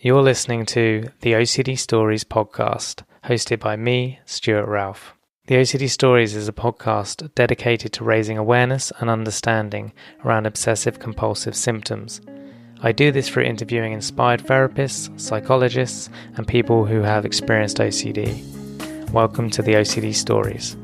You're listening to the OCD Stories podcast, hosted by me, Stuart Ralph. The OCD Stories is a podcast dedicated to raising awareness and understanding around obsessive-compulsive symptoms. I do this through interviewing inspired therapists, psychologists, and people who have experienced OCD. Welcome to the OCD Stories.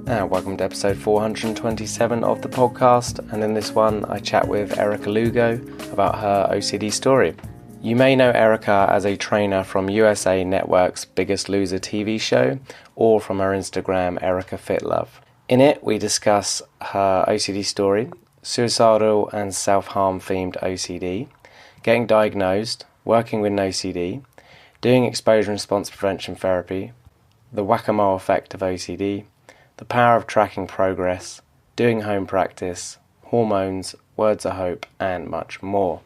Welcome to episode 427 of the podcast, and in this one I chat with Erica Lugo about her OCD story. You may know Erica as a trainer from USA Network's Biggest Loser TV show, or from her Instagram, EricaFitLove. In it, we discuss her OCD story, suicidal and self-harm themed OCD, getting diagnosed, working with NOCD, doing exposure and response prevention therapy, the Whac-A-Mole effect of OCD, the power of tracking progress, doing home practice, hormones, words of hope, and much more.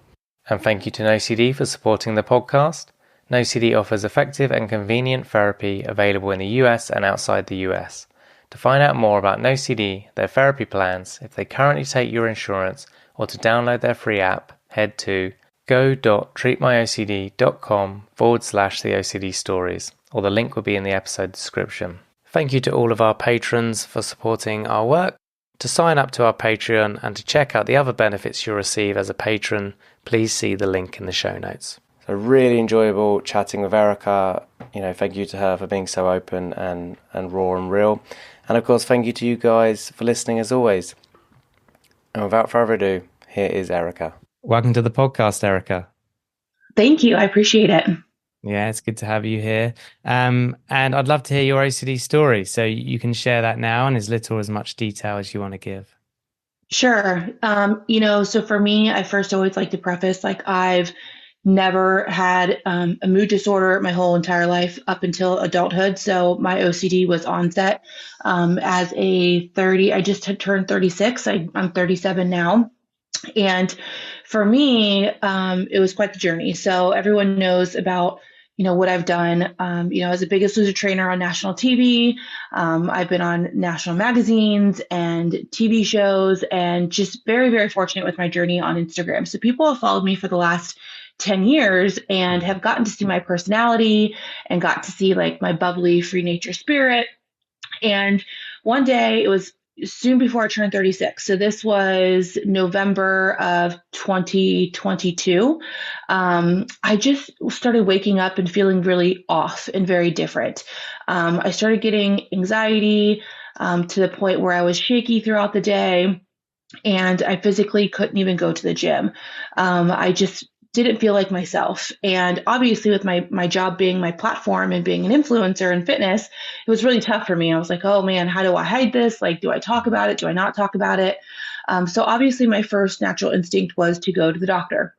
And thank you to NOCD for supporting the podcast. NOCD offers effective and convenient therapy available in the US and outside the US. To find out more about NOCD, their therapy plans, if they currently take your insurance, or to download their free app, head to go.treatmyocd.com/the OCD stories, or the link will be in the episode description. Thank you to all of our patrons for supporting our work. To sign up to our Patreon and to check out the other benefits you'll receive as a patron, please see the link in the show notes. So really enjoyable chatting with Erica. Thank you to her for being so open and raw and real. And of course, thank you to you guys for listening as always. And without further ado, here is Erica. Welcome to the podcast, Erica. Thank you. I appreciate it. Yeah, it's good to have you here. And I'd love to hear your OCD story. So you can share that now in as little or as much detail as you want to give. Sure. So for me, I first always like to preface, I've never had a mood disorder my whole entire life up until adulthood. So my OCD was onset as I just had turned 36. I'm 37 now. And for me, it was quite the journey. So everyone knows about what I've done, as a Biggest Loser trainer on national TV. I've been on national magazines and TV shows, and just very, very fortunate with my journey on Instagram. So people have followed me for the last 10 years and have gotten to see my personality and got to see my bubbly free nature spirit. And one day, it was soon before I turned 36. So this was November of 2022. I just started waking up and feeling really off and very different. I started getting anxiety to the point where I was shaky throughout the day, and I physically couldn't even go to the gym. I just didn't feel like myself. And obviously with my job being my platform and being an influencer in fitness, it was really tough for me. I was like, oh man, how do I hide this? Do I talk about it? Do I not talk about it? So obviously my first natural instinct was to go to the doctor.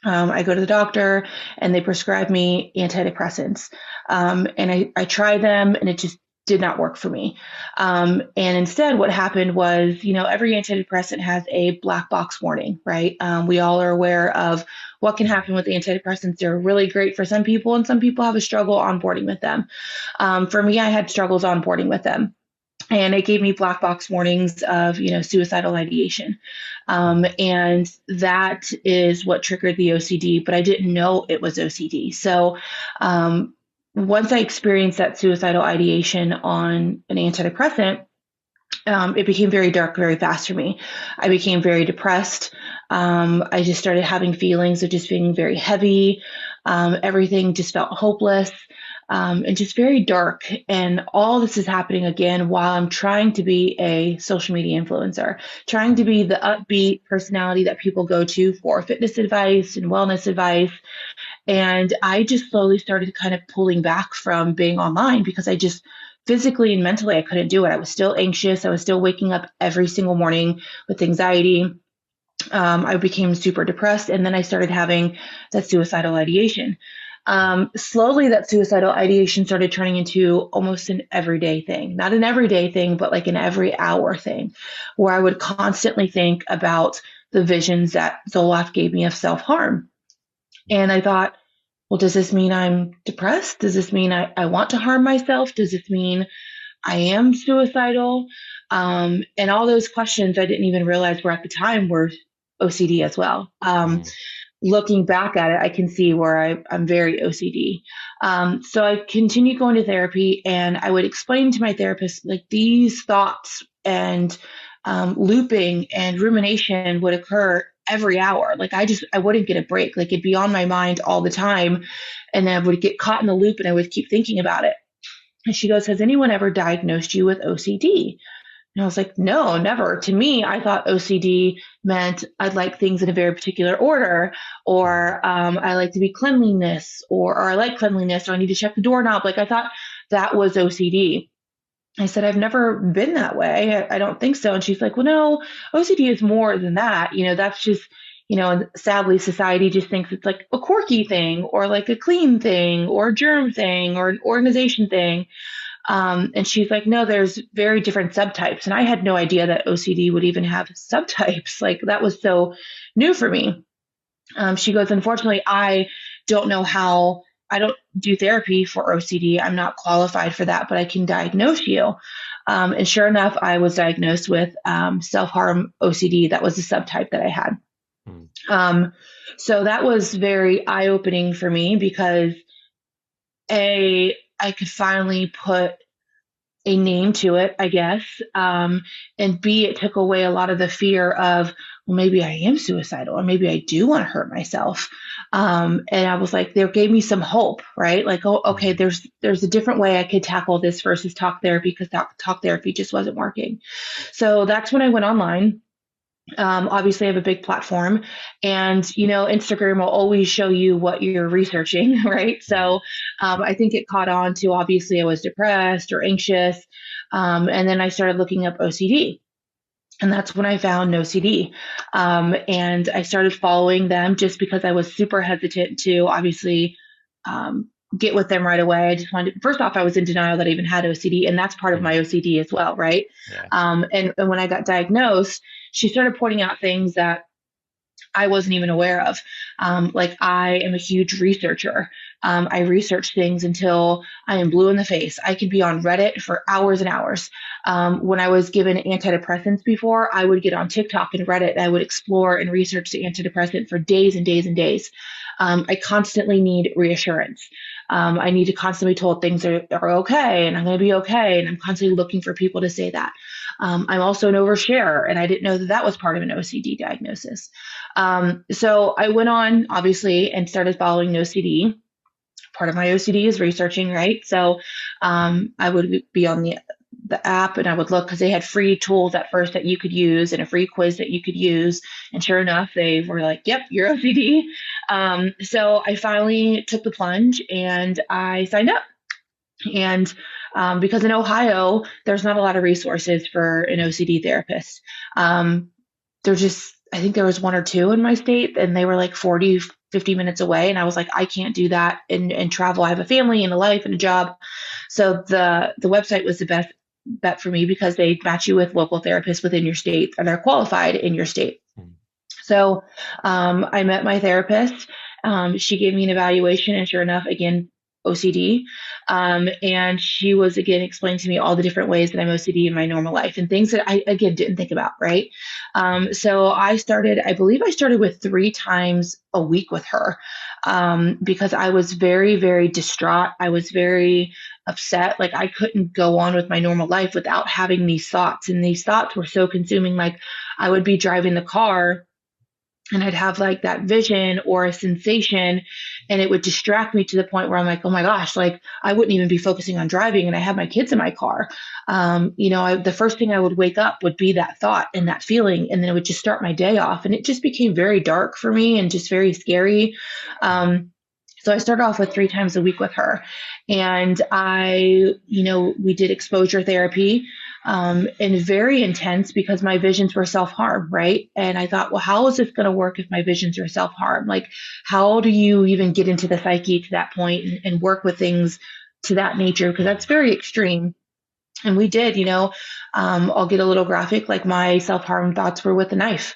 I go to the doctor and they prescribe me antidepressants. And I try them and it just did not work for me. And instead what happened was, every antidepressant has a black box warning, right? We all are aware of what can happen with antidepressants. They're really great for some people, and some people have a struggle onboarding with them. For me, I had struggles onboarding with them. And it gave me black box warnings of, suicidal ideation. And that is what triggered the OCD, but I didn't know it was OCD. So, once I experienced that suicidal ideation on an antidepressant, it became very dark very fast for me. I became very depressed. I just started having feelings of just being very heavy. Everything just felt hopeless and just very dark. And all this is happening again while I'm trying to be a social media influencer, trying to be the upbeat personality that people go to for fitness advice and wellness advice. And I just slowly started kind of pulling back from being online because I just physically and mentally, I couldn't do it. I was still anxious. I was still waking up every single morning with anxiety. I became super depressed. And then I started having that suicidal ideation. Slowly, that suicidal ideation started turning into almost an everyday thing, not an everyday thing, but an every hour thing, where I would constantly think about the visions that Zoloft gave me of self-harm. And I thought, well, does this mean I'm depressed? Does this mean I want to harm myself? Does this mean I am suicidal? And all those questions I didn't even realize were at the time were OCD as well. looking back at it, I can see where I'm very OCD. So I continued going to therapy, and I would explain to my therapist, like, these thoughts and looping and rumination would occur every hour. Like, I wouldn't get a break. Like, it'd be on my mind all the time. And then I would get caught in the loop and I would keep thinking about it. And she goes, has anyone ever diagnosed you with OCD? And I was like, no, never. To me, I thought OCD meant I'd like things in a very particular order, or I like to be cleanliness, or I like cleanliness, or I need to check the doorknob. Like, I thought that was OCD. I said, I've never been that way. I don't think so. And she's like, well, no, OCD is more than that. That's just, and sadly, society just thinks it's like a quirky thing, or like a clean thing, or a germ thing, or an organization thing. And she's like, no, there's very different subtypes. And I had no idea that OCD would even have subtypes. Like, that was so new for me. She goes, unfortunately, I don't know how. I don't do therapy for OCD. I'm not qualified for that, but I can diagnose you. And sure enough, I was diagnosed with self-harm OCD. That was the subtype that I had. So that was very eye-opening for me, because I could finally put a name to it, I guess. And B, it took away a lot of the fear of, well, maybe I am suicidal, or maybe I do want to hurt myself. And I was like, they gave me some hope, right? Like, oh, okay, there's a different way I could tackle this versus talk therapy, because talk therapy just wasn't working. So that's when I went online. Obviously I have a big platform, and, Instagram will always show you what you're researching, right? So I think it caught on to, obviously I was depressed or anxious. And then I started looking up OCD. And that's when I found NOCD. And I started following them just because I was super hesitant to, obviously, get with them right away. I just wanted, first off, I was in denial that I even had OCD, and that's part of my OCD as well, right? Yeah. And when I got diagnosed, she started pointing out things that I wasn't even aware of. Like, I am a huge researcher. I research things until I am blue in the face. I could be on Reddit for hours and hours. When I was given antidepressants before, I would get on TikTok and Reddit, and I would explore and research the antidepressant for days and days and days. I constantly need reassurance. I need to constantly be told things are okay, and I'm going to be okay. And I'm constantly looking for people to say that. I'm also an oversharer, and I didn't know that was part of an OCD diagnosis. So I went on, obviously, and started following NOCD. Part of my OCD is researching, right? So I would be on the app, and I would look, because they had free tools at first that you could use, and a free quiz that you could use. And sure enough, they were like, yep, you're OCD. So I finally took the plunge, and I signed up. And because in Ohio, there's not a lot of resources for an OCD therapist. I think there was one or two in my state, and they were like 40, 50 minutes away. And I was like, I can't do that and travel. I have a family and a life and a job. So the website was the best bet for me, because they match you with local therapists within your state, and they're qualified in your state. So I met my therapist. She gave me an evaluation, and sure enough, again, OCD. And she was, again, explaining to me all the different ways that I'm OCD in my normal life, and things that I, again, didn't think about, right? So I believe I started with 3 times a week with her, because I was very, very distraught. I was very upset. Like, I couldn't go on with my normal life without having these thoughts. And these thoughts were so consuming. Like, I would be driving the car, and I'd have like that vision or a sensation, and it would distract me to the point where I'm like, oh my gosh, like, I wouldn't even be focusing on driving, and I have my kids in my car. The first thing I would wake up would be that thought and that feeling, and then it would just start my day off. And it just became very dark for me and just very scary. So I started off with 3 times a week with her, and we did exposure therapy. And very intense, because my visions were self-harm, right? And I thought, well, how is this going to work if my visions are self-harm? Like, how do you even get into the psyche to that point and work with things to that nature? Because that's very extreme. And we did, I'll get a little graphic, like my self-harm thoughts were with a knife.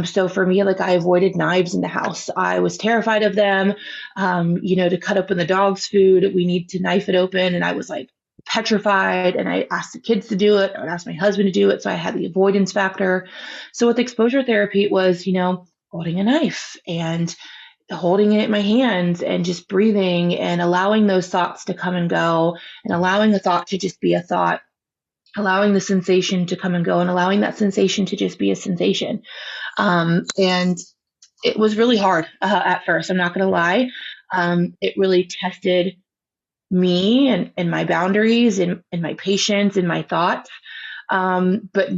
So for me, like, I avoided knives in the house. I was terrified of them, to cut open the dog's food. We need to knife it open. And I was like, petrified, and I asked the kids to do it. I would ask my husband to do it. So I had the avoidance factor. So with exposure therapy, it was, holding a knife and holding it in my hands and just breathing and allowing those thoughts to come and go and allowing the thought to just be a thought, allowing the sensation to come and go and allowing that sensation to just be a sensation. And it was really hard at first. I'm not going to lie. It really tested me and my boundaries and my patience and my thoughts. But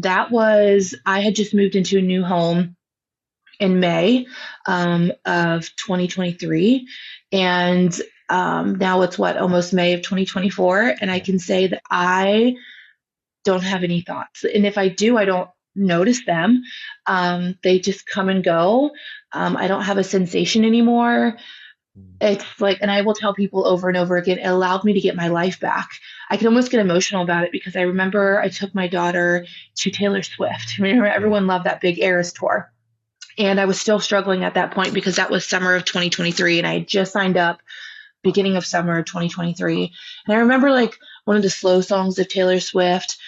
I had just moved into a new home in May of 2023. And now it's almost May of 2024. And I can say that I don't have any thoughts. And if I do, I don't notice them. They just come and go. I don't have a sensation anymore. It's like, and I will tell people over and over again, it allowed me to get my life back. I can almost get emotional about it because I remember I took my daughter to Taylor Swift. Remember, everyone loved that big Eras tour. And I was still struggling at that point because that was summer of 2023. And I had just signed up beginning of summer 2023. And I remember like one of the slow songs of Taylor Swift,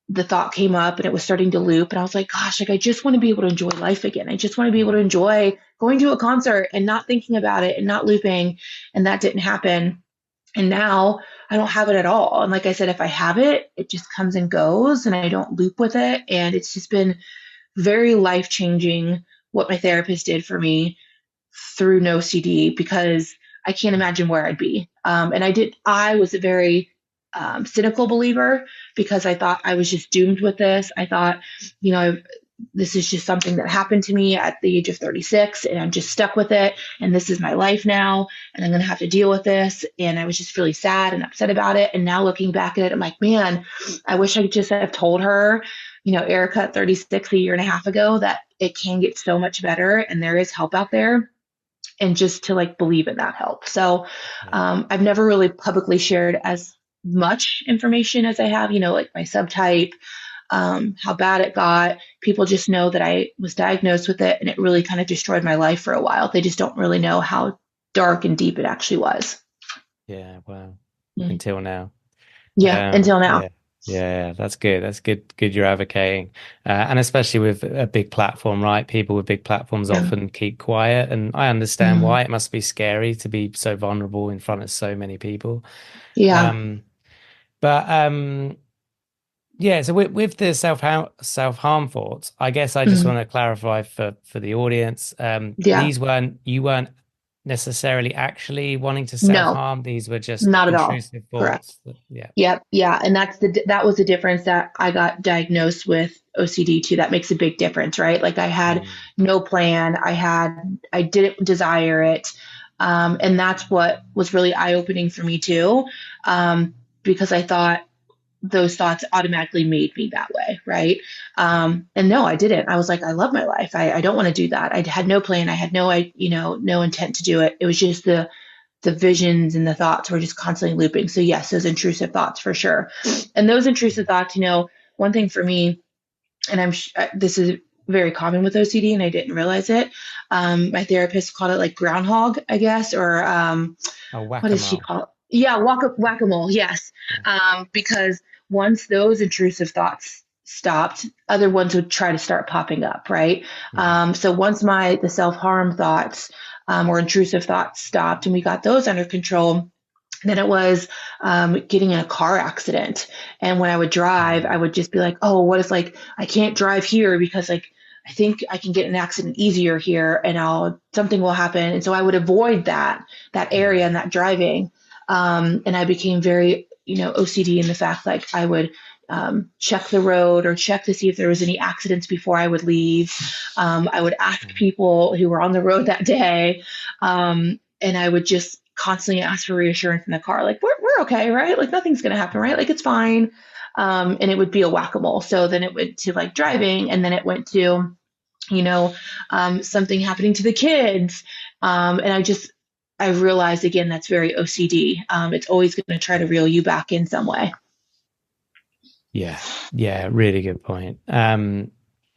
the thought came up and it was starting to loop. And I was like, gosh, like I just want to be able to enjoy life again. I just want to be able to enjoy going to a concert and not thinking about it and not looping. And that didn't happen. And now I don't have it at all. And like I said, if I have it, it just comes and goes and I don't loop with it. And it's just been very life-changing what my therapist did for me through NOCD, because I can't imagine where I'd be. And I was a very cynical believer because I thought I was just doomed with this. I thought, this is just something that happened to me at the age of 36 and I'm just stuck with it. And this is my life now. And I'm going to have to deal with this. And I was just really sad and upset about it. And now looking back at it, I'm like, man, I wish I could just have told her, Erica at 36 a year and a half ago, that it can get so much better and there is help out there. And just to like believe in that help. So I've never really publicly shared as much information as I have, like my subtype, how bad it got. People just know that I was diagnosed with it and it really kind of destroyed my life for a while. They just don't really know how dark and deep it actually was. Yeah, wow. Until now. Yeah, until now. Yeah, that's good. That's good. Good you're advocating. And especially with a big platform, right? People with big platforms often keep quiet. And I understand why. It must be scary to be so vulnerable in front of so many people. Yeah. So with the self-harm thoughts, I guess I just want to clarify for the audience. You weren't necessarily actually wanting to self-harm. These were just not at intrusive all. thoughts. Correct. Yeah. And that was the difference, that I got diagnosed with OCD too. That makes a big difference, right? Like I had no plan. I didn't desire it. And that's what was really eye-opening for me too. Because I thought those thoughts automatically made me that way. Right. And no, I didn't. I was like, I love my life. I don't want to do that. I had no plan. I had no intent to do it. It was just the visions and the thoughts were just constantly looping. So yes, those intrusive thoughts for sure. And those intrusive thoughts, one thing for me, and this is very common with OCD and I didn't realize it. My therapist called it like groundhog, I guess, or what does she call it? Yeah, Whac-A-Mole, yes. Because once those intrusive thoughts stopped, other ones would try to start popping up, right? So once the self-harm thoughts or intrusive thoughts stopped and we got those under control, then it was getting in a car accident. And when I would drive, I would just be like, oh, what if like I can't drive here because like I think I can get in an accident easier here and something will happen. And so I would avoid that area and that driving. And I became very, OCD in the fact like I would check the road or check to see if there was any accidents before I would leave. I would ask people who were on the road that day. And I would just constantly ask for reassurance in the car. Like, we're okay, right? Like nothing's going to happen, right? Like it's fine. And it would be a Whac-A-Mole. So then it went to like driving and then it went to, something happening to the kids. And I realized again, that's very OCD. It's always going to try to reel you back in some way. Yeah, really good point. And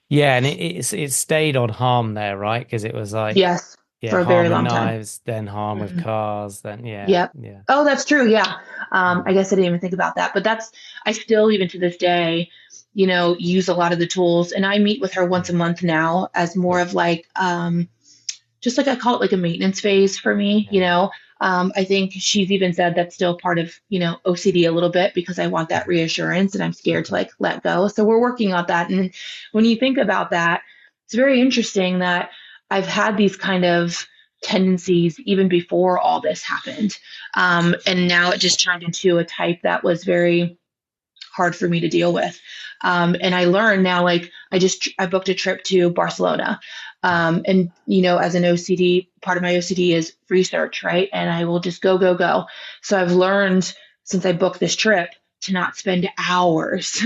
it stayed on harm there, right? Because it was like, yes, Yeah, for a very harm with long time. knives, then harm with Mhm. cars, then Yep. yeah. Oh, that's true. Yeah. Mm. I guess I didn't even think about that, but I still, even to this day, use a lot of the tools, and I meet with her once a Mm. month now as more Cool. of like, just like I call it like a maintenance phase for me, Yeah. I think she's even said that's still part of, OCD a little bit because I want that Mhm. reassurance and I'm scared to Okay. like let go. So we're working on that. And when you think about that, it's very interesting that I've had these kind of tendencies even before all this happened. And now it just turned into a type that was very hard for me to deal with. And I learned now, like I booked a trip to Barcelona. And as an OCD, part of my OCD is research, right? And I will just go, go, go. So I've learned since I booked this trip to not spend hours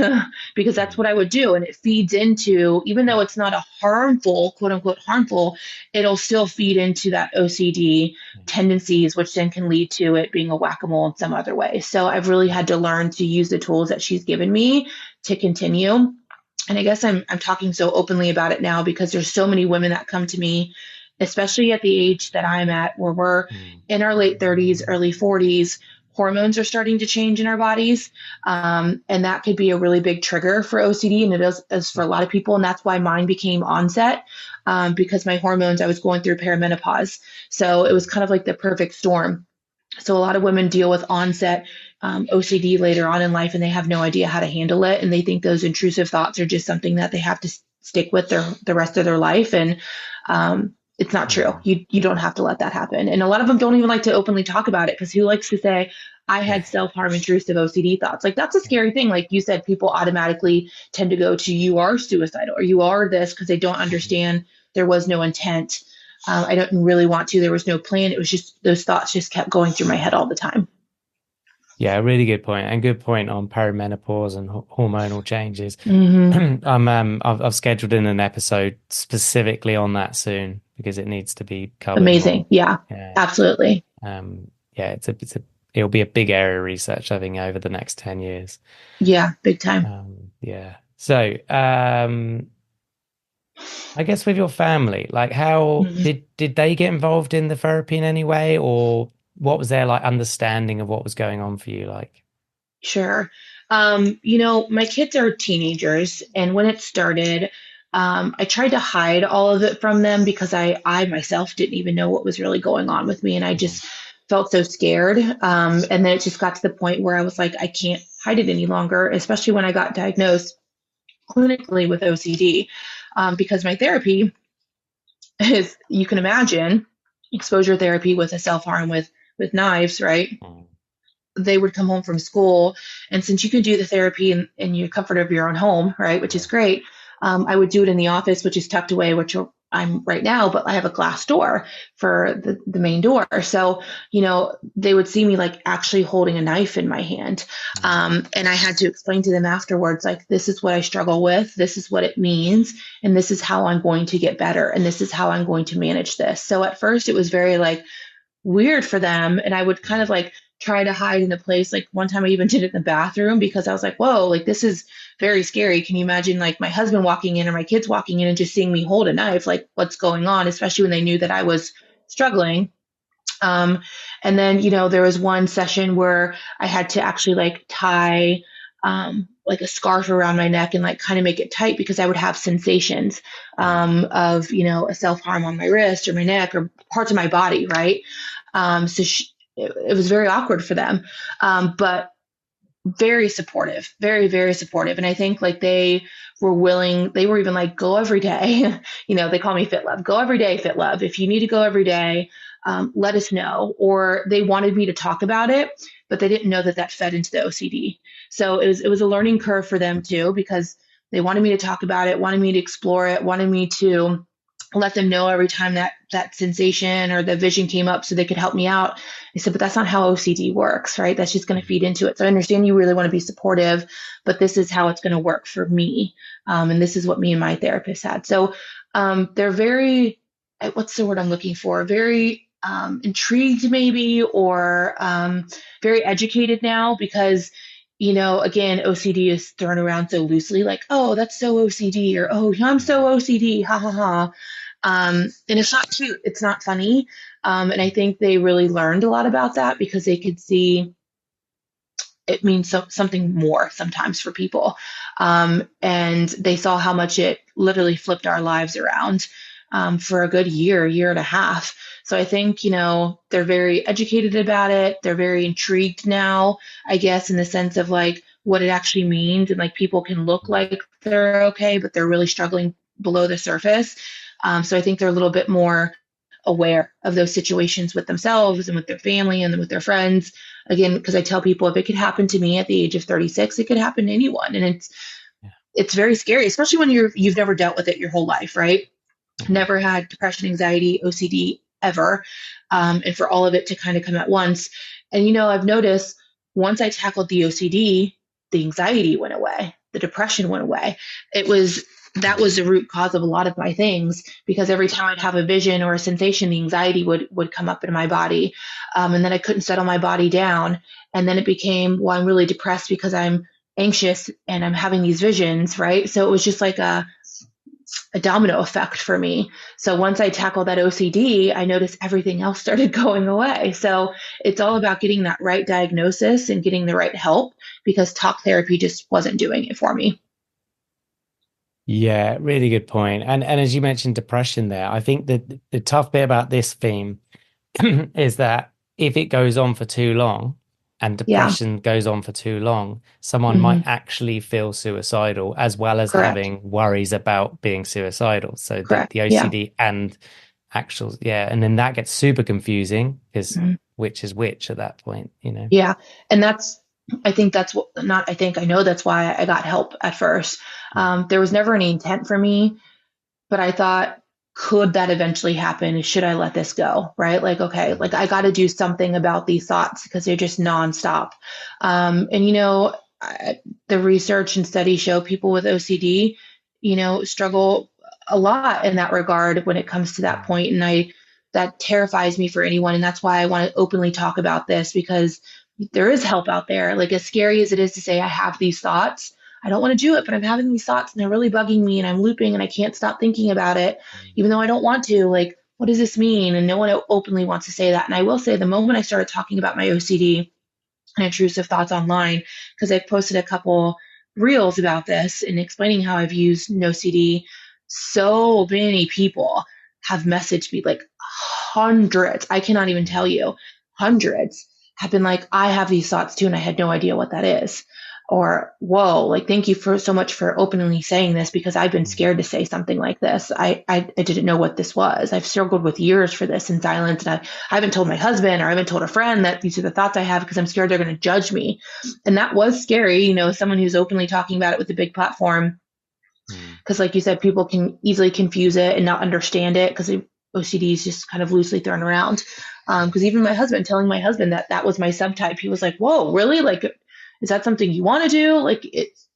because that's Mm. what I would do. And it feeds into, even though it's not a harmful, quote unquote, harmful, it'll still feed into that OCD tendencies, which then can lead to it being a whack-a-mole in some other way. So I've really had to learn to use the tools that she's given me to continue. And I guess I'm talking so openly about it now because there's so many women that come to me, especially at the age that I'm at, where we're Mm. in our late 30s, early 40s. Hormones are starting to change in our bodies. And that could be a really big trigger for OCD. And it is for a lot of people. And that's why mine became onset, because my hormones, I was going through perimenopause. So it was kind of like the perfect storm. So a lot of women deal with onset OCD later on in life, and they have no idea how to handle it, and they think those intrusive thoughts are just something that they have to stick with the rest of their life, and it's not true. Mm. You don't have to let that happen, and a lot of them don't even like to openly talk about it because who likes to say, I Yeah. had self-harm intrusive OCD thoughts? Like that's a scary thing. Like you said, people automatically tend to go to you are suicidal or you are this because they don't Mhm. understand there was no intent. I didn't really want to. There was no plan. It was just those thoughts just kept going through my head all the time. Yeah, really good point, and good point on perimenopause and hormonal changes. Hmm. I've scheduled in an episode specifically on that soon because it needs to be covered more. Amazing. Yeah, Yeah. absolutely. Yeah, it'll be a big area of research, I think, over the next 10 years. Yeah, big time. Yeah. So, I guess with your family, like how Mhm. did they get involved in the therapy in any way, or what was their like understanding of what was going on for you? Like, Sure. My kids are teenagers, and when it started, I tried to hide all of it from them because I myself didn't even know what was really going on with me, and I Mhm. just felt so scared. And then it just got to the point where I was like, I can't hide it any longer, especially when I got diagnosed clinically with OCD, because my therapy is, you can imagine, exposure therapy with a self-harm with knives, right? Mhm. They would come home from school, and since you can do the therapy in your comfort of your own home, right, which Yeah. is great, I would do it in the office, which is tucked away, which I'm right now, but I have a glass door for the main door. So, they would see me like actually holding a knife in my hand. Mhm. And I had to explain to them afterwards, like, this is what I struggle with, this is what it means, and this is how I'm going to get better, and this is how I'm going to manage this. So at first it was very like weird for them. And I would kind of like try to hide in a place. Like one time I even did it in the bathroom because I was like, whoa, like this is very scary. Can you imagine like my husband walking in or my kids walking in and just seeing me hold a knife? Like what's going on? Especially when they knew that I was struggling. Um, and then, there was one session where I had to actually like tie like a scarf around my neck and like kind of make it tight because I would have sensations of, a self harm on my wrist or my neck or parts of my body, right? So it was very awkward for them, but very supportive, very, very supportive. And I think like they were even like, go every day. They call me Fit Love. Go every day, Fit Love. If you need to go every day, let us know. Or they wanted me to talk about it, but they didn't know that that fed into the OCD. So it was a learning curve for them too, because they wanted me to talk about it, wanted me to explore it, wanted me to let them know every time that sensation or the vision came up so they could help me out. I said, but that's not how OCD works, right? That's just going to feed into it. So I understand you really want to be supportive, but this is how it's going to work for me. And this is what me and my therapist had. So they're very, what's the word I'm looking for? Very intrigued, maybe, or very educated now because, again, OCD is thrown around so loosely, like, oh, that's so OCD, or oh, I'm so OCD, ha ha ha. And it's not cute. It's not funny. And I think they really learned a lot about that because they could see it means something more sometimes for people. And they saw how much it literally flipped our lives around for a good year and a half. So I think, they're very educated about it. They're very intrigued now, I guess, in the sense of like what it actually means. And like people can look like they're okay, but they're really struggling below the surface. So I think they're a little bit more aware of those situations with themselves and with their family and with their friends. Again, because I tell people if it could happen to me at the age of 36, it could happen to anyone. And it's very scary, especially when you've never dealt with it your whole life, right? Never had depression, anxiety, OCD ever. And for all of it to kind of come at once. And, I've noticed once I tackled the OCD, the anxiety went away, the depression went away. That was the root cause of a lot of my things, because every time I'd have a vision or a sensation, the anxiety would come up in my body. And then I couldn't settle my body down. And then it became, well, I'm really depressed because I'm anxious and I'm having these visions, right? So it was just like a domino effect for me. So once I tackled that OCD, I noticed everything else started going away. So it's all about getting that right diagnosis and getting the right help, because talk therapy just wasn't doing it for me. Yeah, really good point. And as you mentioned depression there, I think that the tough bit about this theme is that if it goes on for too long and Yeah. depression goes on for too long, someone Mm-hmm. might actually feel suicidal as well as Correct. having worries about being suicidal. So Correct. the OCD and actual, and then that gets super confusing because which is which at that point, Yeah. And I know that's why I got help at first. There was never any intent for me, but I thought, could that eventually happen? Should I let this go? Right? Like, okay, like I got to do something about these thoughts because they're just nonstop. And the research and studies show people with OCD, struggle a lot in that regard when it comes to that point. And that terrifies me for anyone. And that's why I want to openly talk about this, because there is help out there. Like, as scary as it is to say I have these thoughts, I don't want to do it, but I'm having these thoughts and they're really bugging me and I'm looping and I can't stop thinking about it, even though I don't want to. Like, what does this mean? And no one openly wants to say that. And I will say, the moment I started talking about my OCD and intrusive thoughts online, because I've posted a couple reels about this and explaining how I've used NOCD, so many people have messaged me, like hundreds. I cannot even tell you, hundreds have been like, I have these thoughts too, and I had no idea what that is. Or, whoa, like, thank you so much for openly saying this, because I've been scared to say something like this. I didn't know what this was. I've struggled with years for this in silence. And I haven't told my husband, or I haven't told a friend that these are the thoughts I have, because I'm scared they're going to judge me. And that was scary, someone who's openly talking about it with a big platform. Because like you said, people can easily confuse it and not understand it, because OCD is just kind of loosely thrown around. Because even telling my husband that was my subtype, he was like, whoa, really? Like, is that something you want to do? Like,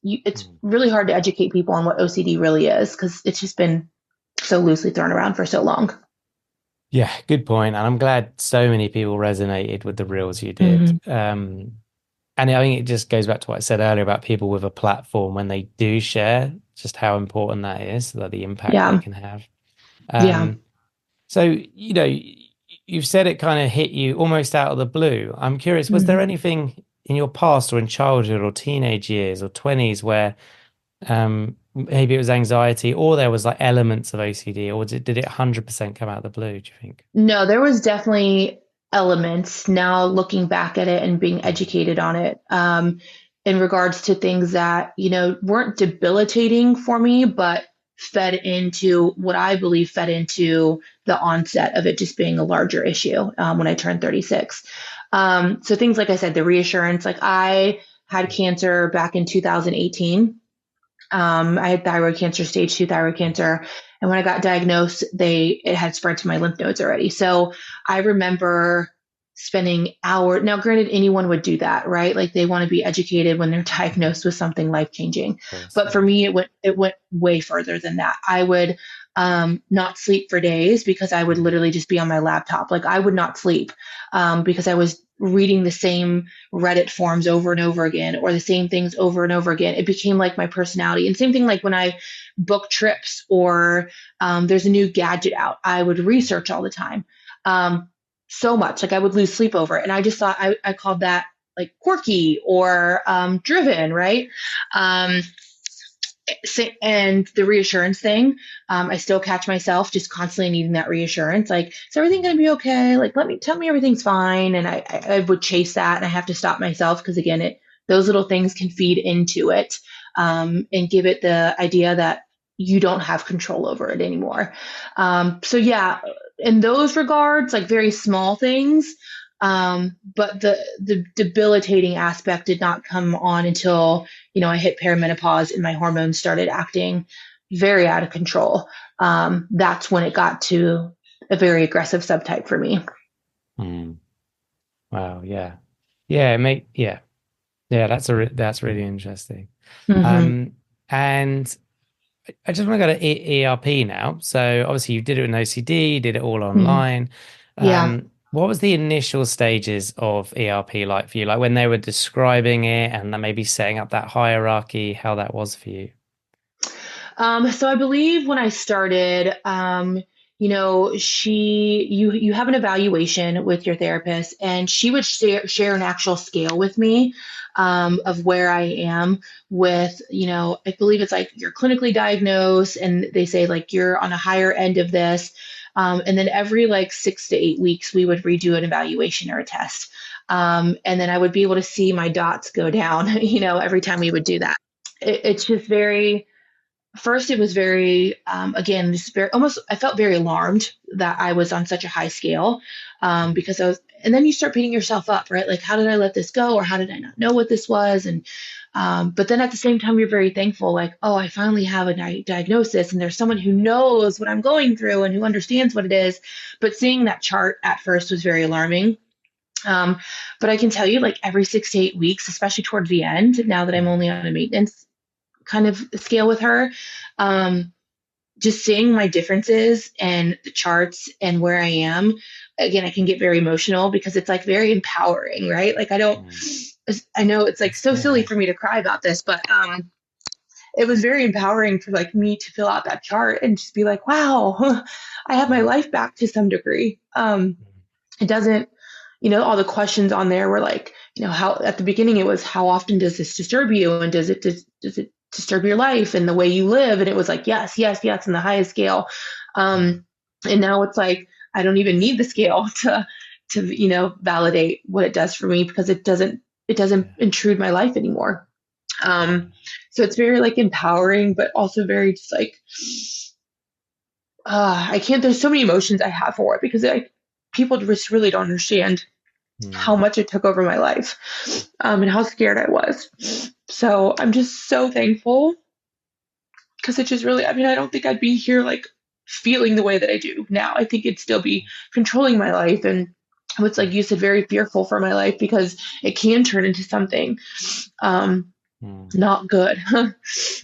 it's really hard to educate people on what OCD really is, because it's just been so loosely thrown around for so long. Yeah, good point. And I'm glad so many people resonated with the reels you did. And I think it just goes back to what I said earlier about people with a platform, when they do share, just how important that is, that the impact they can have. So, you've said it kind of hit you almost out of the blue. I'm curious, was there anything in your past or in childhood or teenage years or 20s where maybe it was anxiety, or there was like elements of OCD, or did it 100% come out of the blue, do you think? No, there was definitely elements, now looking back at it and being educated on it, in regards to things that, weren't debilitating for me, but fed into what I believe fed into the onset of it just being a larger issue when I turned 36. So things like I said, the reassurance, like I had cancer back in 2018. I had thyroid cancer, stage 2 thyroid cancer. And when I got diagnosed, it had spread to my lymph nodes already. So I remember spending hours. Now, granted, anyone would do that, right? Like, they want to be educated when they're diagnosed with something life-changing. But for me, it went way further than that. I would not sleep for days, because I would literally just be on my laptop. Like, I would not sleep because I was reading the same Reddit forums over and over again, or the same things over and over again. It became like my personality. And same thing, like when I book trips, or there's a new gadget out, I would research all the time. So much, like I would lose sleep over it. And I just thought I called that like quirky or driven, right? Um, and the reassurance thing, I still catch myself just constantly needing that reassurance. Like, is everything going to be okay? Like, tell me everything's fine. And I would chase that, and I have to stop myself, because again, those little things can feed into it, and give it the idea that you don't have control over it anymore. So yeah, in those regards, like very small things. But the debilitating aspect did not come on until, I hit perimenopause and my hormones started acting very out of control. That's when it got to a very aggressive subtype for me. Wow. Yeah. Yeah. Yeah. Yeah. That's really interesting. Mm-hmm. And I just want to go to ERP now. So obviously you did it with OCD, you did it all online. Yeah. What was the initial stages of ERP like for you? Like when they were describing it and then maybe setting up that hierarchy, how that was for you? So I believe when I started, you have an evaluation with your therapist, and she would share an actual scale with me, of where I am with, I believe it's like you're clinically diagnosed, and they say like you're on a higher end of this. And then every like 6 to 8 weeks, we would redo an evaluation or a test. And then I would be able to see my dots go down, every time we would do that. It's just very, first it was very, again, just very, almost, I felt very alarmed that I was on such a high scale, because and then you start beating yourself up, right? Like, how did I let this go? Or how did I not know what this was? And, but then at the same time, you're very thankful, like, oh, I finally have a diagnosis, and there's someone who knows what I'm going through and who understands what it is. But seeing that chart at first was very alarming. But I can tell you, like, every 6 to 8 weeks, especially towards the end, now that I'm only on a maintenance kind of scale with her, just seeing my differences and the charts and where I am, again, I can get very emotional, because it's like very empowering, right? Like, I know it's like so silly for me to cry about this, but it was very empowering for like me to fill out that chart and just be like, wow, I have my life back to some degree. It doesn't, all the questions on there were like, how at the beginning it was, how often does this disturb you? And does it disturb your life and the way you live? And it was like, yes, yes, yes, in the highest scale. And now it's like, I don't even need the scale to validate what it does for me, because it doesn't intrude my life anymore. So it's very like empowering, but also very just like, there's so many emotions I have for it, because people just really don't understand how much it took over my life, and how scared I was. So I'm just so thankful, because it just really, I don't think I'd be here like feeling the way that I do now. I think it'd still be controlling my life, and what's, like you said, very fearful for my life, because it can turn into something not good.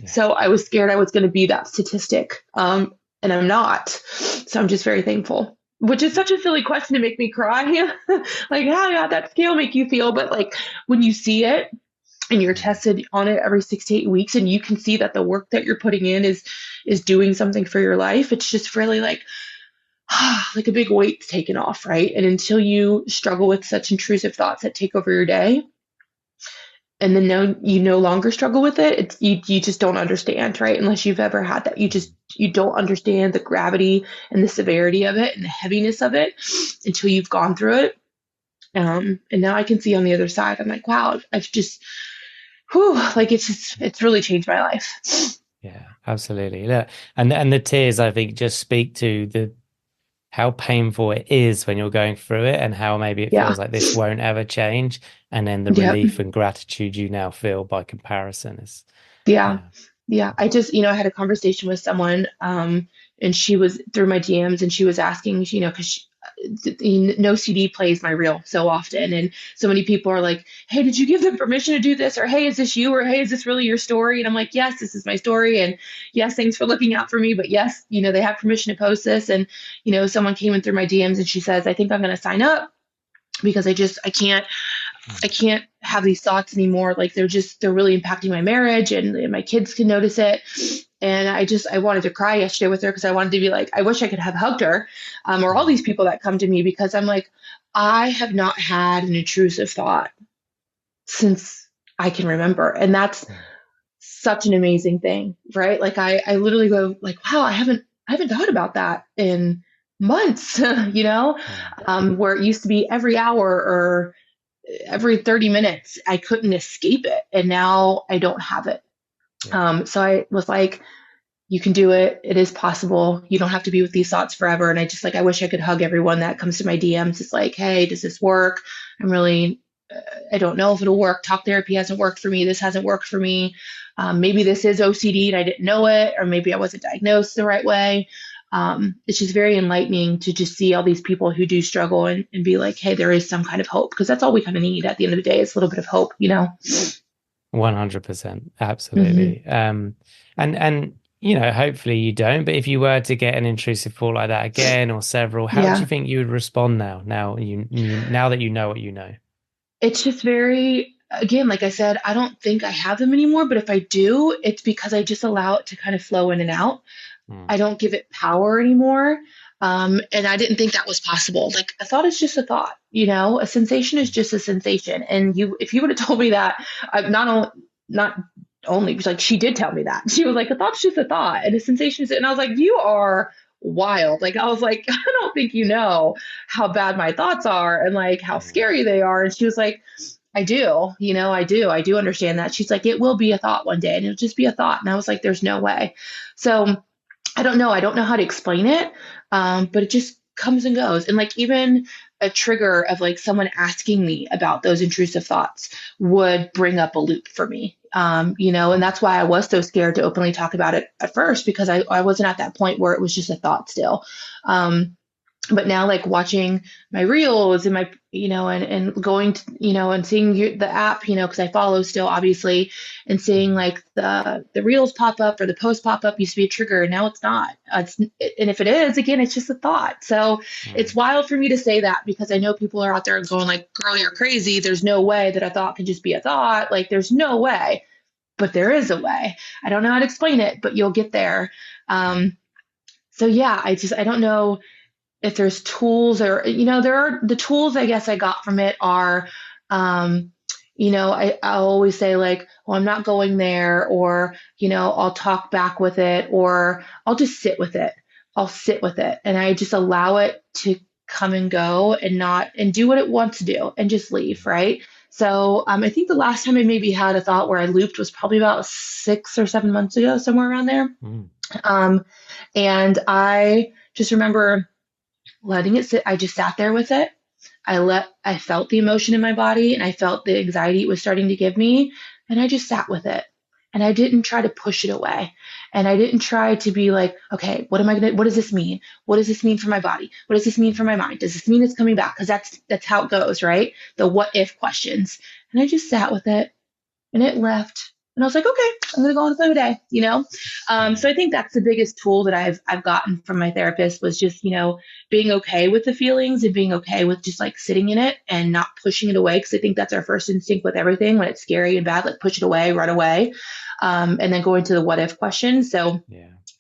So I was scared I was going to be that statistic, and I'm not. So I'm just very thankful. Which is such a silly question to make me cry. Like, how did that scale make you feel? But like, when you see it and you're tested on it every 6 to 8 weeks, and you can see that the work that you're putting in is doing something for your life, it's just really like a big weight's taken off, right? And until you struggle with such intrusive thoughts that take over your day, and then you no longer struggle with it, you just don't understand, right? Unless you've ever had that, you don't understand the gravity and the severity of it and the heaviness of it until you've gone through it. And now I can see on the other side, I'm like, wow, I've just, like it's really changed my life. Yeah, absolutely. Yeah. And the tears, I think, just speak to how painful it is when you're going through it, and how maybe it feels like this won't ever change. And then the relief and gratitude you now feel by comparison is. Yeah. I just, I had a conversation with someone, and she was through my DMs, and she was asking, because NOCD plays my reel so often, and so many people are like, hey, did you give them permission to do this? Or, hey, is this you? Or, hey, is this really your story? And I'm like, yes, this is my story. And yes, thanks for looking out for me. But yes, they have permission to post this. And, someone came in through my DMs, and she says, I think I'm going to sign up. because I can't have these thoughts anymore. Like they're really impacting my marriage, and my kids can notice it. And I wanted to cry yesterday with her because I wanted to be like, I wish I could have hugged her, or all these people that come to me, because I'm like, I have not had an intrusive thought since I can remember. And that's such an amazing thing, right? Like I literally go like, wow, I haven't thought about that in months, where it used to be every hour or every 30 minutes, I couldn't escape it. And now I don't have it. So I was like, you can do it. It is possible. You don't have to be with these thoughts forever. And I wish I could hug everyone that comes to my DMs. It's like, hey, does this work? I don't know if it'll work. Talk therapy hasn't worked for me. This hasn't worked for me. Maybe this is OCD and I didn't know it, or maybe I wasn't diagnosed the right way. It's just very enlightening to just see all these people who do struggle and be like, hey, there is some kind of hope, because that's all we kind of need at the end of the day. It's a little bit of hope, 100%. Absolutely. And hopefully you don't, but if you were to get an intrusive thought like that again or several, how do you think you would respond now? Now that you know what you know? It's just very, again, like I said, I don't think I have them anymore, but if I do, it's because I just allow it to kind of flow in and out. I don't give it power anymore. And I didn't think that was possible. Like, a thought is just a thought, a sensation is just a sensation. And if you would have told me that, not only, like, she did tell me that. She was like, a thought's just a thought and a sensation is, and I was like, you are wild. Like, I was like, I don't think you know how bad my thoughts are and like how scary they are. And she was like, I do, I do understand that. She's like, it will be a thought one day and it'll just be a thought. And I was like, there's no way. So I don't know. I don't know how to explain it. But it just comes and goes. And like, even a trigger of like someone asking me about those intrusive thoughts would bring up a loop for me. And that's why I was so scared to openly talk about it at first, because I wasn't at that point where it was just a thought still. But now, like, watching my reels and my, and going to, and seeing the app, because I follow still, obviously, and seeing like the reels pop up or the post pop up used to be a trigger. And now it's not. And if it is, again, it's just a thought. So it's wild for me to say that, because I know people are out there going like, girl, you're crazy. There's no way that a thought can just be a thought. Like, there's no way, but there is a way. I don't know how to explain it, but you'll get there. So yeah, I don't know if there's tools, or, there are the tools I guess I got from it are, I always say like, well, I'm not going there, or, I'll talk back with it, or I'll just sit with it. I'll sit with it. And I just allow it to come and go and do what it wants to do and just leave. Right. So I think the last time I maybe had a thought where I looped was probably about 6 or 7 months ago, somewhere around there. And I just remember letting it sit. I just sat there with it. I felt the emotion in my body, and I felt the anxiety it was starting to give me. And I just sat with it, and I didn't try to push it away. And I didn't try to be like, okay, what does this mean? What does this mean for my body? What does this mean for my mind? Does this mean it's coming back? Cause that's how it goes, right? The what if questions. And I just sat with it, and it left. And I was like, okay, I'm going to go on with my day, So I think that's the biggest tool that I've gotten from my therapist, was just, being okay with the feelings and being okay with just like sitting in it and not pushing it away. Cause I think that's our first instinct with everything when it's scary and bad, like push it away, run away. And then go into the what if questions. So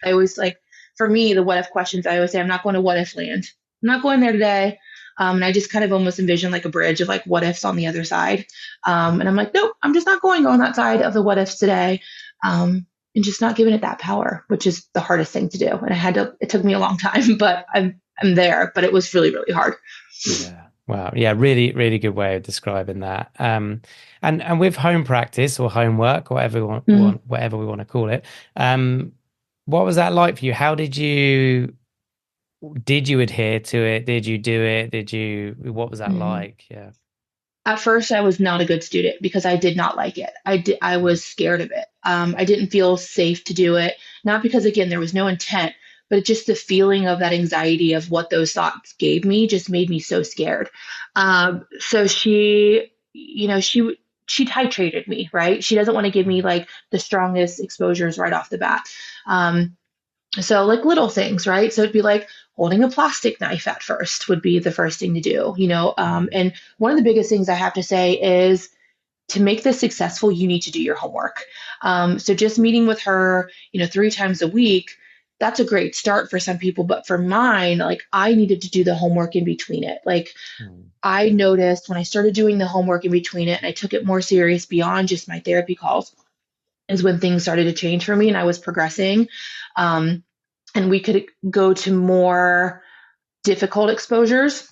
I always like, for me, the what if questions, I always say, I'm not going to what if land. I'm not going there today. And I just kind of almost envision like a bridge of like what ifs on the other side. And I'm like, nope, I'm just not going on that side of the what ifs today. And just not giving it that power, which is the hardest thing to do. And it took me a long time, but I'm there, but it was really, really hard. Yeah. Wow. Yeah. Really, really good way of describing that. And with home practice or homework, whatever we want to call it. What was that like for you? How did you adhere to it? Did you do it? What was that like? Yeah. At first, I was not a good student because I did not like it. I was scared of it. I didn't feel safe to do it. Not because, again, there was no intent, but just the feeling of that anxiety of what those thoughts gave me just made me so scared. So she titrated me, right? She doesn't want to give me like the strongest exposures right off the bat. So like little things, right? So it'd be like holding a plastic knife at first would be the first thing to do, and one of the biggest things I have to say is to make this successful, you need to do your homework. So just meeting with her, 3 times a week, that's a great start for some people. But for mine, like I needed to do the homework in between it. Like Mm. I noticed when I started doing the homework in between it and I took it more serious beyond just my therapy calls, is when things started to change for me and I was progressing. Um, and we could go to more difficult exposures.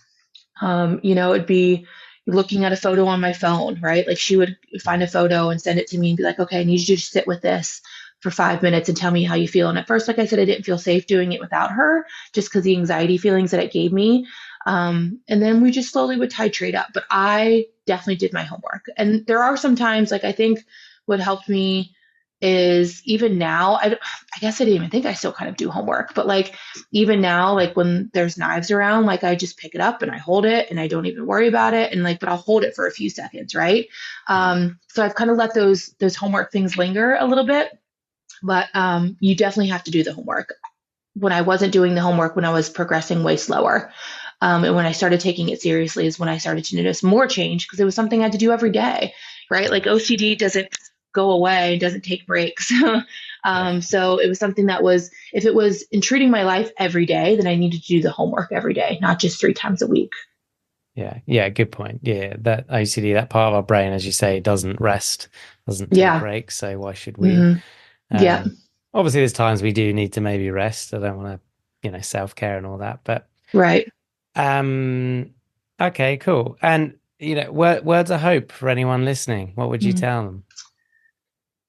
It'd be looking at a photo on my phone, right? Like she would find a photo and send it to me and be like, okay, I need you to sit with this for 5 minutes and tell me how you feel. And at first, like I said, I didn't feel safe doing it without her just because the anxiety feelings that it gave me. And then we just slowly would titrate up. But I definitely did my homework. And there are some times, like I think what helped me is even now, I guess I didn't even think I still kind of do homework, but like even now, like when there's knives around, like I just pick it up and I hold it and I don't even worry about it. And like, but I'll hold it for a few seconds, right? So I've kind of let those homework things linger a little bit, but you definitely have to do the homework. When I wasn't doing the homework, when I was progressing way slower, and when I started taking it seriously, is when I started to notice more change because it was something I had to do every day, right? Like OCD doesn't go away, doesn't take breaks. Yeah. So it was something that was, if it was intruding my life every day, then I needed to do the homework every day, not just 3 times a week. Yeah, yeah, good point. Yeah, that OCD, that part of our brain, as you say, doesn't rest, doesn't take Yeah. breaks. So why should we? Hmm. Yeah. Obviously, there's times we do need to maybe rest. I don't want to, self-care and all that. But Right. um, okay, cool. And words of hope for anyone listening. What would you Mm. tell them?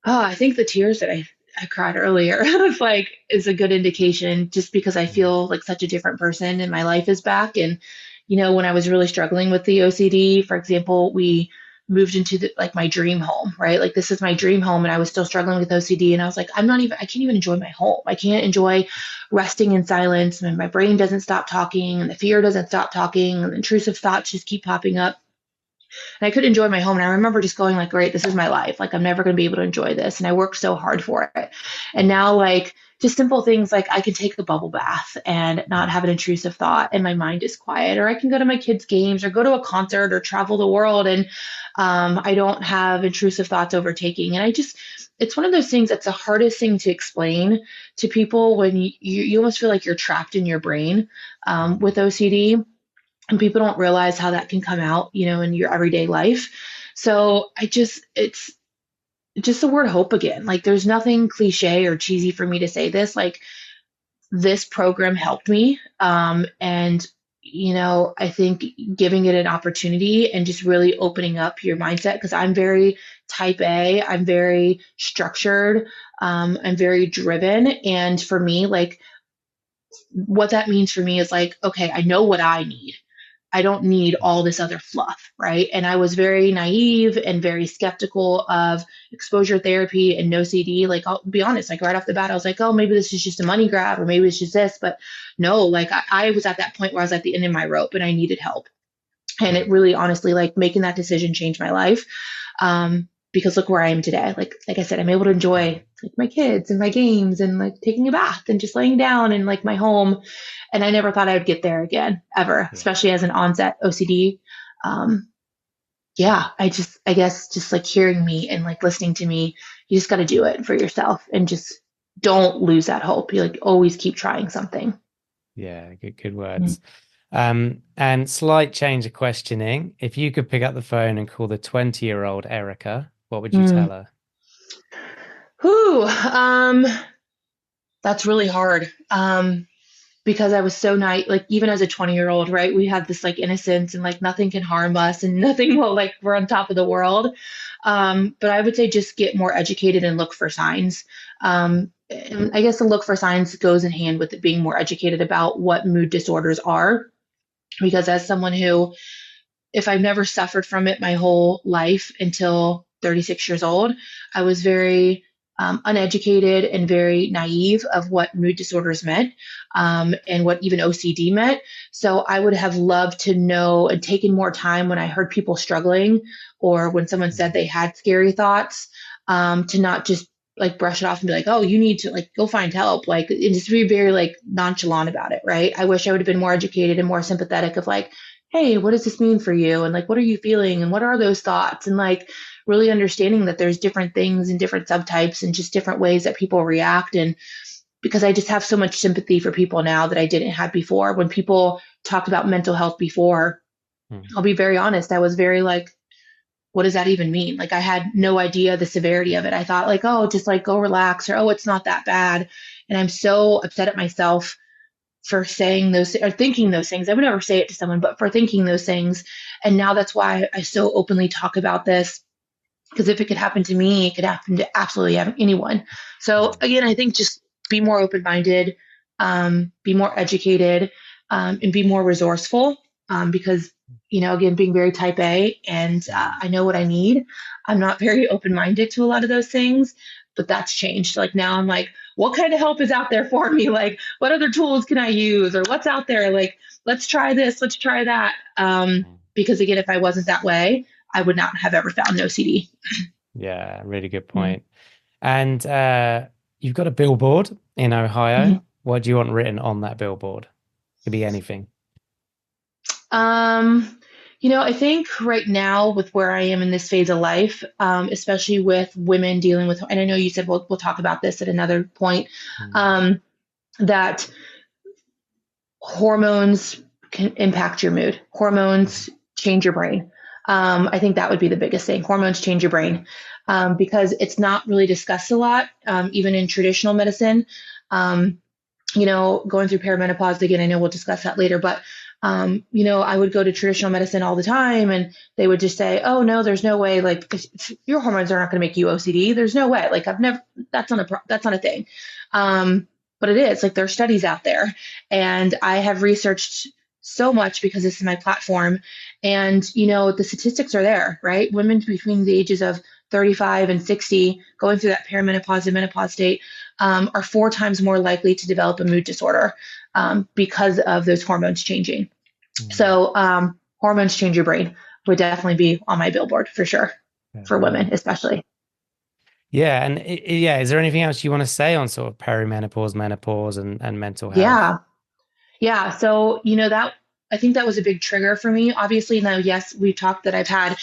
Oh, I think the tears that I cried earlier was like is a good indication just because I Mm. feel like such a different person and my life is back. And, when I was really struggling with the OCD, for example, we moved into like my dream home, right? Like this is my dream home and I was still struggling with OCD. And I was like, I can't even enjoy my home. I can't enjoy resting in silence and my brain doesn't stop talking and the fear doesn't stop talking and the intrusive thoughts just keep popping up and I could enjoy my home. And I remember just going like, great, this is my life. Like I'm never going to be able to enjoy this. And I worked so hard for it. And now like just simple things like I can take a bubble bath and not have an intrusive thought and my mind is quiet, or I can go to my kids' games or go to a concert or travel the world and I don't have intrusive thoughts overtaking. And it's one of those things that's the hardest thing to explain to people when you almost feel like you're trapped in your brain with OCD and people don't realize how that can come out, in your everyday life. So it's just the word hope again. Like there's nothing cliche or cheesy for me to say this. Like this program helped me. And I think giving it an opportunity and just really opening up your mindset because I'm very type A, I'm very structured, I'm very driven. And for me, like what that means for me is like, okay, I know what I need. I don't need all this other fluff, right? And I was very naive and very skeptical of exposure therapy and NOCD. Like, I'll be honest, like right off the bat, I was like, oh, maybe this is just a money grab or maybe it's just this. But no, like I was at that point where I was at the end of my rope and I needed help. And it really honestly, like making that decision changed my life. Because look where I am today. Like I said, I'm able to enjoy like my kids and my games and like taking a bath and just laying down in like my home. And I never thought I would get there again, ever, Yeah. especially as an onset OCD. Um, yeah, I guess just like hearing me and like listening to me, you just got to do it for yourself and just don't lose that hope. You like always keep trying something. Yeah, good words. And slight change of questioning. If you could pick up the phone and call the 20-year-old Erica, what would you Mm. tell her? Whew, that's really hard. Because I was so naive, like even as a 20-year-old, right? We had this like innocence and like nothing can harm us and nothing will like we're on top of the world. But I would say just get more educated and look for signs. And I guess the look for signs goes in hand with it being more educated about what mood disorders are. Because as someone who, if I've never suffered from it my whole life until 36 years old, I was very uneducated and very naive of what mood disorders meant and what even OCD meant. So I would have loved to know and taken more time when I heard people struggling or when someone said they had scary thoughts to not just like brush it off and be like, oh, you need to like go find help. Like, and just be very like nonchalant about it. Right. I wish I would have been more educated and more sympathetic of like, hey, what does this mean for you? And like, what are you feeling? And what are those thoughts? And like really understanding that there's different things and different subtypes and just different ways that people react. And because I just have so much sympathy for people now that I didn't have before. When people talked about mental health before, I'll be very honest, I was very like, what does that even mean? Like I had no idea the severity of it. I thought like, oh, just like go relax, or oh, it's not that bad. And I'm so upset at myself for saying those or thinking those things. I would never say it to someone, but for thinking those things. And now that's why I so openly talk about this, because if it could happen to me, it could happen to absolutely anyone. So again, I think just be more open-minded, be more educated, and be more resourceful, because, you know, again, being very type A and I know what I need. I'm not very open-minded to a lot of those things, but that's changed. Like now I'm like, what kind of help is out there for me? Like, what other tools can I use, or what's out there? Like, let's try this, let's try that. Because again, if I wasn't that way, I would not have ever found NOCD. Yeah, really good point. And you've got a billboard in Ohio. What do you want written on that billboard? Could be anything. You know, I think right now with where I am in this phase of life, especially with women dealing with, and I know you said we'll talk about this at another point, that hormones can impact your mood. Hormones change your brain. I think that would be the biggest thing. Hormones change your brain, because it's not really discussed a lot, even in traditional medicine. You know, going through perimenopause, again, I know we'll discuss that later, but you know, I would go to traditional medicine all the time and they would just say, oh no, there's no way, like your hormones are not going to make you OCD. There's no way. Like that's not a thing. But it is, like there are studies out there, and I have researched so much because this is my platform. And, you know, the statistics are there, right? Women between the ages of 35 and 60 going through that perimenopause and menopause state are 4 times more likely to develop a mood disorder because of those hormones changing. So hormones change your brain would definitely be on my billboard for sure, for women especially. Yeah. And yeah, is there anything else you want to say on sort of perimenopause, menopause, and mental health? Yeah. So, you know, that I think that was a big trigger for me. Obviously, now, yes, we've talked that I've had,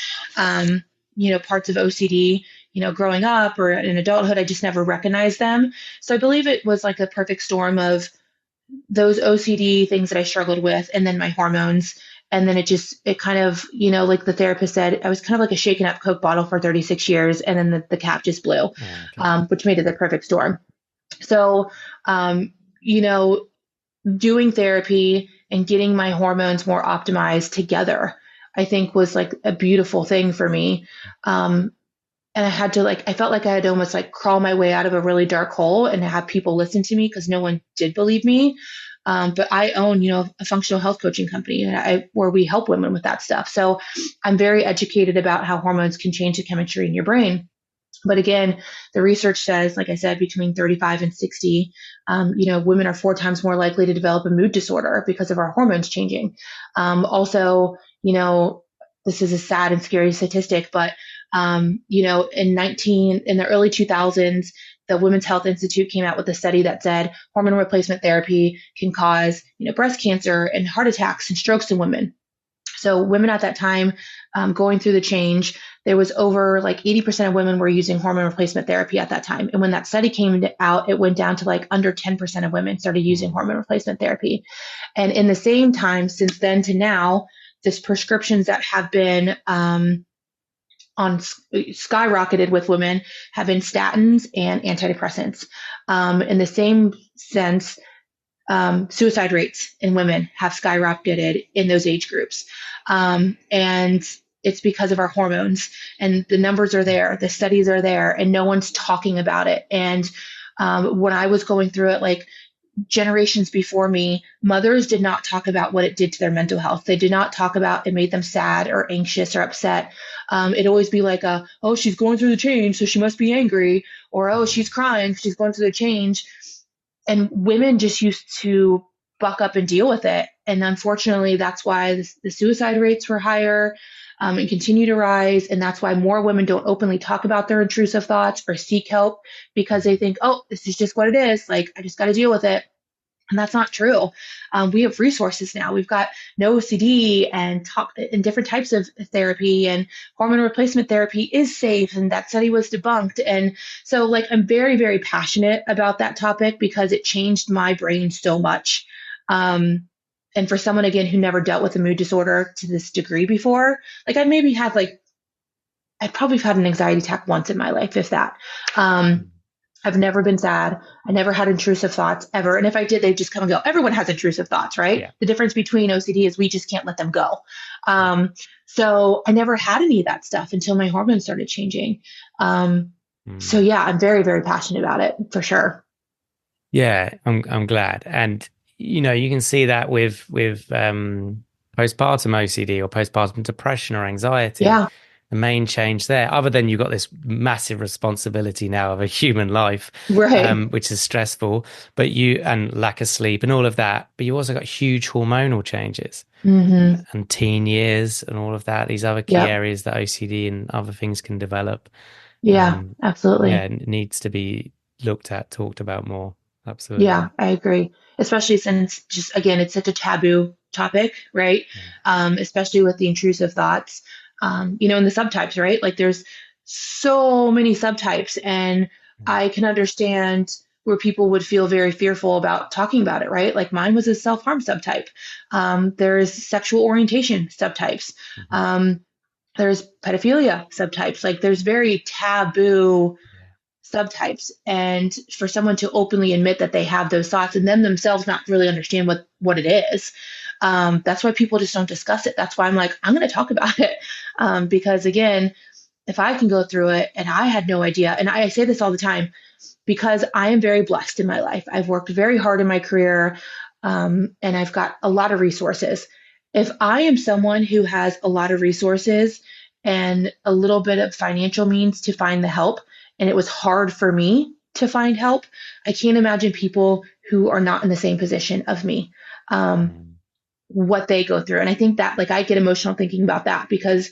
you know, parts of OCD, you know, growing up or in adulthood. I just never recognized them. So I believe it was like a perfect storm of those OCD things that I struggled with, and then my hormones. And then it kind of, you know, like the therapist said, I was kind of like a shaken up Coke bottle for 36 years. And then the cap just blew, which made it the perfect storm. So, you know, doing therapy and getting my hormones more optimized together, I think was like a beautiful thing for me. And I felt like I had to almost like crawl my way out of a really dark hole and have people listen to me because no one did believe me. But I own, you know, a functional health coaching company where we help women with that stuff. So I'm very educated about how hormones can change the chemistry in your brain. But again, the research says, like I said, between 35 and 60, you know, women are 4 times more likely to develop a mood disorder because of our hormones changing. Also, you know, this is a sad and scary statistic, but, you know, in the early 2000s, the Women's Health Institute came out with a study that said hormone replacement therapy can cause, you know, breast cancer and heart attacks and strokes in women. So women at that time, going through the change, there was over like 80% of women were using hormone replacement therapy at that time. And when that study came out, it went down to like under 10% of women started using hormone replacement therapy. And in the same time, since then to now, these prescriptions that have been skyrocketed with women have been statins and antidepressants. In the same sense, suicide rates in women have skyrocketed in those age groups. And it's because of our hormones, and the numbers are there, the studies are there, and no one's talking about it. And when I was going through it, like generations before me, mothers did not talk about what it did to their mental health. They did not talk about it made them sad or anxious or upset. It'd always be like, oh, she's going through the change, so she must be angry, or oh, she's crying, she's going through the change. And women just used to buck up and deal with it. And unfortunately, that's why the suicide rates were higher. and continue to rise. And that's why more women don't openly talk about their intrusive thoughts or seek help because they think, oh, this is just what it is. Like, I just got to deal with it. And that's not true. We have resources now. We've got no OCD and different types of therapy, and hormone replacement therapy is safe. And that study was debunked. And so, like, I'm very, very passionate about that topic because it changed my brain so much. And for someone, again, who never dealt with a mood disorder to this degree before, like, I'd probably had an anxiety attack once in my life, if that. I've never been sad. I never had intrusive thoughts ever. And if I did, they'd just come and go. Everyone has intrusive thoughts, right? Yeah. The difference between OCD is we just can't let them go. So I never had any of that stuff until my hormones started changing. So yeah, I'm very, very passionate about it for sure. Yeah, I'm glad. And, you know, you can see that with postpartum OCD or postpartum depression or anxiety. Yeah. The main change there, other than you've got this massive responsibility now of a human life, Right. which is stressful, and lack of sleep and all of that, but you also got huge hormonal changes and teen years and all of that, these other key areas that OCD and other things can develop. Yeah, absolutely. Yeah, it needs to be looked at, talked about more. Absolutely. Yeah, I agree. Especially since just, again, it's such a taboo topic, right? Especially with the intrusive thoughts. And the subtypes, right? Like, there's so many subtypes, and I can understand where people would feel very fearful about talking about it, right? Like, mine was a self-harm subtype. There's sexual orientation subtypes. There's pedophilia subtypes. Like, there's very taboo subtypes. And for someone to openly admit that they have those thoughts and then themselves not really understand what it is, that's why people just don't discuss it. That's why I'm like, I'm going to talk about it. Because again, if I can go through it and I had no idea, and I say this all the time, because I am very blessed in my life. I've worked very hard in my career, and I've got a lot of resources. If I am someone who has a lot of resources and a little bit of financial means to find the help, and it was hard for me to find help, I can't imagine people who are not in the same position of me, what they go through. And I think that, like, I get emotional thinking about that because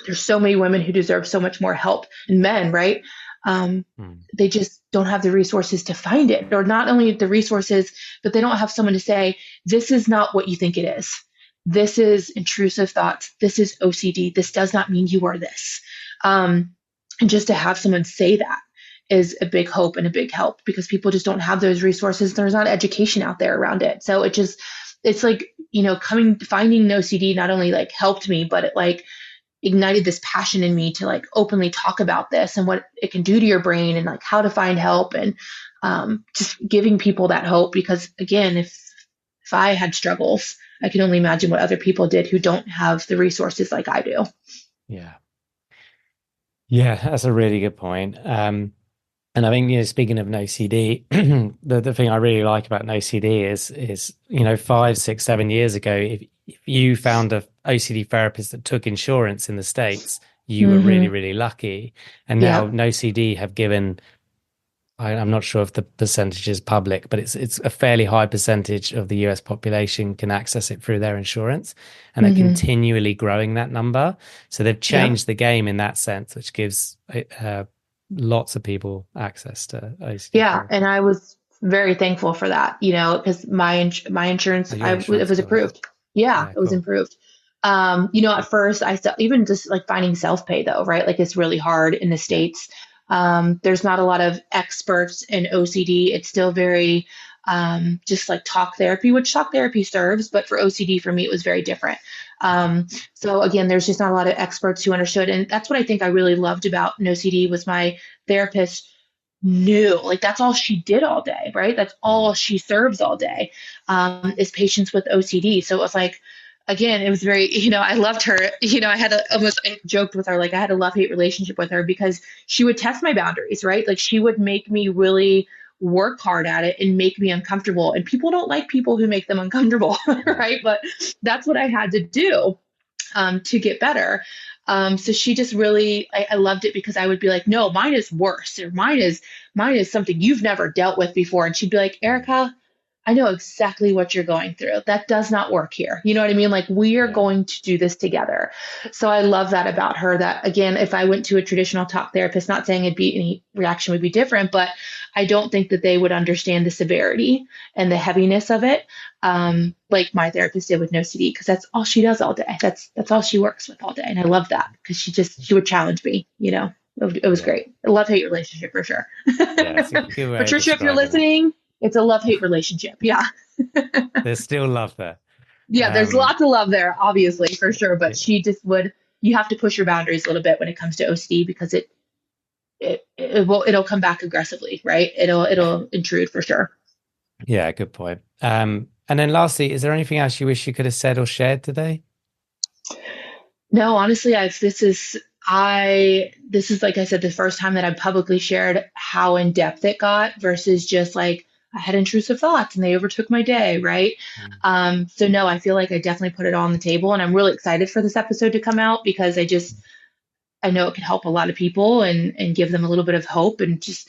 there's so many women who deserve so much more help, and men, right? They just don't have the resources to find it, or not only the resources, but they don't have someone to say, this is not what you think it is. This is intrusive thoughts. This is OCD. This does not mean you are this. And just to have someone say that is a big hope and a big help, because people just don't have those resources. There's not education out there around it. So it's like, finding OCD not only like helped me, but it like ignited this passion in me to like openly talk about this and what it can do to your brain and like how to find help, and just giving people that hope. Because again, if I had struggles, I can only imagine what other people did who don't have the resources like I do. Yeah. Yeah, that's a really good point. And I think, speaking of NOCD, the thing I really like about NOCD is 5, 6, 7 years ago, if you found a OCD therapist that took insurance in the States, you were really, really lucky. And now NOCD have given, I'm not sure if the percentage is public, but it's a fairly high percentage of the US population can access it through their insurance, and they're continually growing that number. So they've changed the game in that sense, which gives lots of people access to OCD. Yeah, therapy. and I was very thankful for that, because my insurance, it was approved. Yeah, it was improved. At first I still, even just like finding self-pay though, right? Like, it's really hard in the States. There's not a lot of experts in OCD. It's still very just like talk therapy, which talk therapy serves, but for OCD, for me, it was very different. So again, there's just not a lot of experts who understood. And that's what I think I really loved about OCD was my therapist knew, like, that's all she did all day, right? That's all she serves all day, is patients with OCD. So it was like, again, it was very, I loved her. I joked with her, like, I had a love-hate relationship with her because she would test my boundaries, right? Like, she would make me really work hard at it and make me uncomfortable. And people don't like people who make them uncomfortable, right? But that's what I had to do to get better. So she just really, I loved it because I would be like, no, mine is worse, or mine is something you've never dealt with before. And she'd be like, Erica, I know exactly what you're going through. That does not work here. You know what I mean? Like, we are going to do this together. So I love that about her, that again, if I went to a traditional talk therapist, not saying any reaction would be different, but I don't think that they would understand the severity and the heaviness of it. Like my therapist did with NOCD, because that's all she does all day. That's all she works with all day. And I love that, because she would challenge me, it was great. A love-hate relationship for sure. Yeah, it's a good way of Patricia, if you're describing it. listening, it's a love-hate relationship. Yeah. There's still love there. Yeah, there's lots of love there, obviously, for sure. But she just you have to push your boundaries a little bit when it comes to OCD, because it'll come back aggressively, right? It'll intrude for sure. Yeah, good point. And then lastly, is there anything else you wish you could have said or shared today? No, honestly, this is, like I said, the first time that I've publicly shared how in depth it got, versus just like, I had intrusive thoughts and they overtook my day, right? So no, I feel like I definitely put it all on the table, and I'm really excited for this episode to come out, because I know it could help a lot of people and give them a little bit of hope, and just,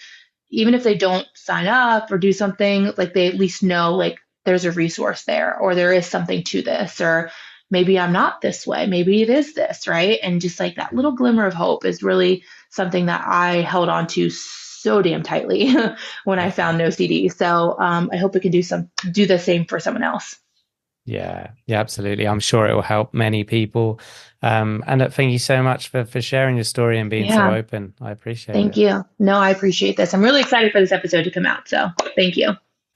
even if they don't sign up or do something, like, they at least know, like, there's a resource there, or there is something to this, or maybe I'm not this way, maybe it is this, right? And just like that little glimmer of hope is really something that I held on to so damn tightly when I found NOCD. So I hope it can do the same for someone else. Yeah, absolutely. I'm sure it will help many people. And thank you so much for sharing your story and being so open. I appreciate it. Thank you. No, I appreciate this. I'm really excited for this episode to come out. So thank you.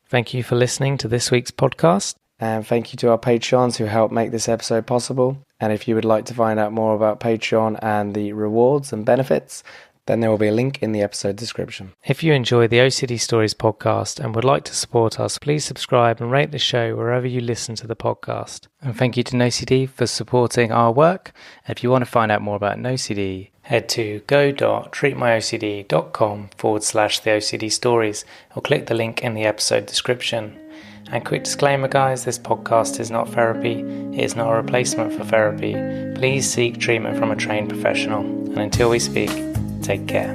Thank you for listening to this week's podcast. And thank you to our Patreons who helped make this episode possible. And if you would like to find out more about Patreon and the rewards and benefits, then there will be a link in the episode description. If you enjoy the OCD Stories podcast and would like to support us, please subscribe and rate the show wherever you listen to the podcast. And thank you to NOCD for supporting our work. And if you want to find out more about NOCD, head to go.treatmyocd.com/the OCD Stories, or click the link in the episode description. And quick disclaimer, guys, this podcast is not therapy. It is not a replacement for therapy. Please seek treatment from a trained professional. And until we speak, take care.